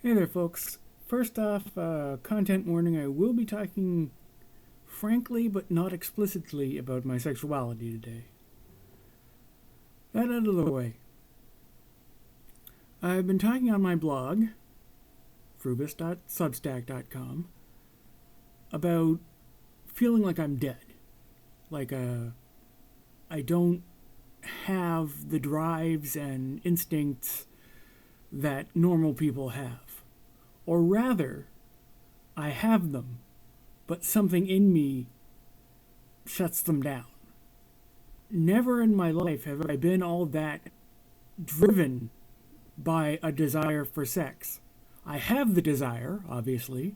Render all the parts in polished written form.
Hey there, folks. First off, content warning, I will be talking frankly but not explicitly about my sexuality today. That out of the way. I've been talking on my blog, frubus.substack.com, about feeling like I'm dead. Like I don't have the drives and instincts that normal people have. Or rather, I have them, but something in me shuts them down. Never in my life have I been all that driven by a desire for sex. I have the desire, obviously,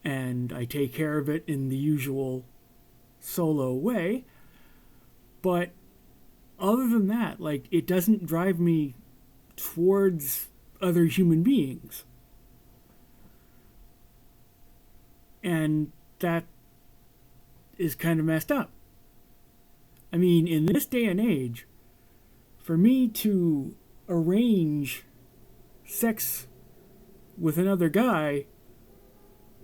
and I take care of it in the usual solo way, but other than that, it doesn't drive me towards other human beings. And that is kind of messed up. I mean, in this day and age, for me to arrange sex with another guy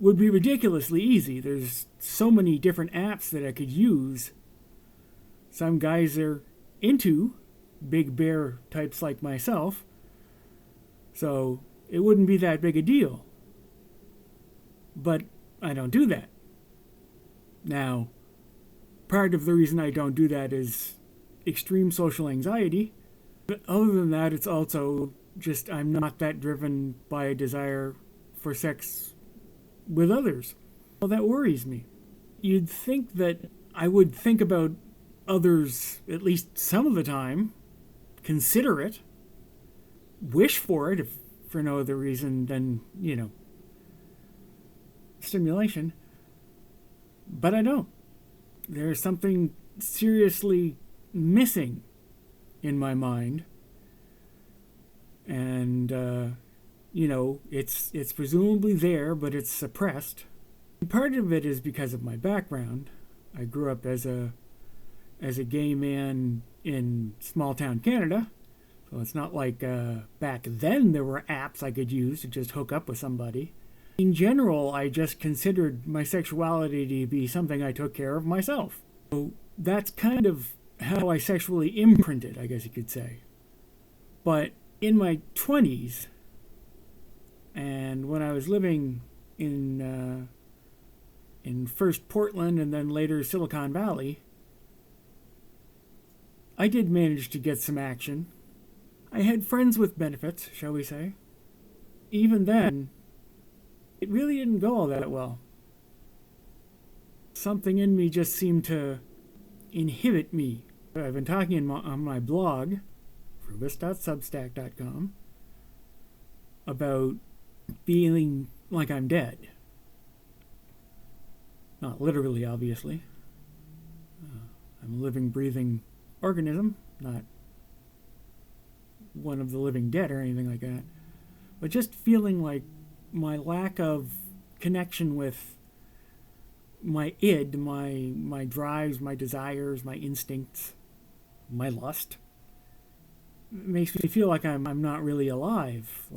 would be ridiculously easy. There's so many different apps that I could use. Some guys are into big bear types like myself, so it wouldn't be that big a deal. But I don't do that. Now, part of the reason I don't do that is extreme social anxiety. But other than that, it's also just I'm not that driven by a desire for sex with others. Well, that worries me. You'd think that I would think about others at least some of the time, consider it, wish for it, if for no other reason than, stimulation, but I don't. There's something seriously missing in my mind, and it's presumably there, but it's suppressed. And part of it is because of my background. I grew up as a gay man in small town Canada, so it's not like back then there were apps I could use to just hook up with somebody. In general, I just considered my sexuality to be something I took care of myself. So that's kind of how I sexually imprinted, I guess you could say. But in my 20s, and when I was living in first Portland and then later Silicon Valley, I did manage to get some action. I had friends with benefits, shall we say. Even then, it really didn't go all that well. Something in me just seemed to inhibit me. I've been talking on my blog, frubus.substack.com, about feeling like I'm dead. Not literally, obviously. I'm a living, breathing organism, not one of the living dead or anything like that. But just feeling like my lack of connection with my id, my drives, my desires, my instincts, my lust, makes me feel like I'm not really alive.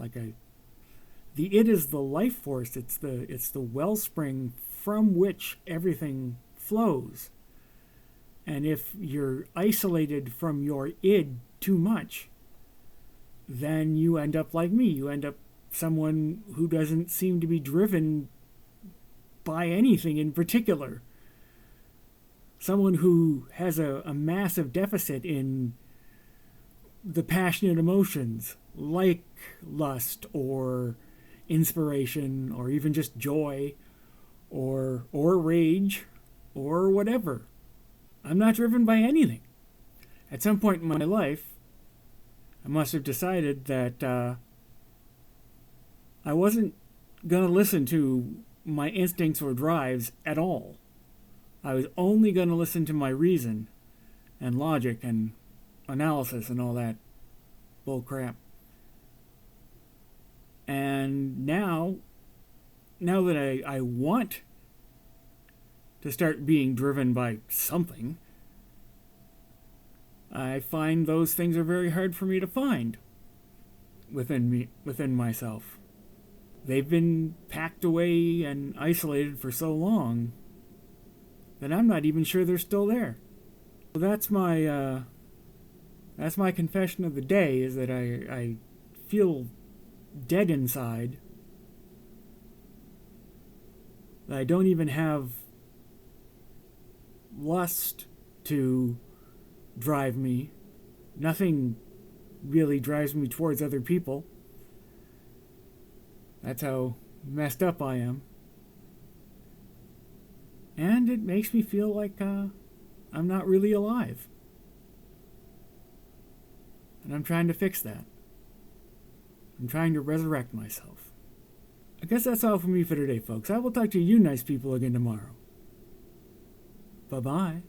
The id is the life force. It's the wellspring from which everything flows. And if you're isolated from your id too much, then you end up like me. You end up someone who doesn't seem to be driven by anything in particular. Someone who has a massive deficit in the passionate emotions, like lust or inspiration or even just joy or rage or whatever. I'm not driven by anything. At some point in my life, I must have decided that I wasn't going to listen to my instincts or drives at all. I was only going to listen to my reason and logic and analysis and all that bull crap. And now that I want to start being driven by something, I find those things are very hard for me to find within myself. They've been packed away and isolated for so long that I'm not even sure they're still there. So that's my confession of the day, is that I feel dead inside. That I don't even have lust to drive me. Nothing really drives me towards other people. That's how messed up I am. And it makes me feel like I'm not really alive. And I'm trying to fix that. I'm trying to resurrect myself. I guess that's all for me for today, folks. I will talk to you nice people again tomorrow. Bye-bye.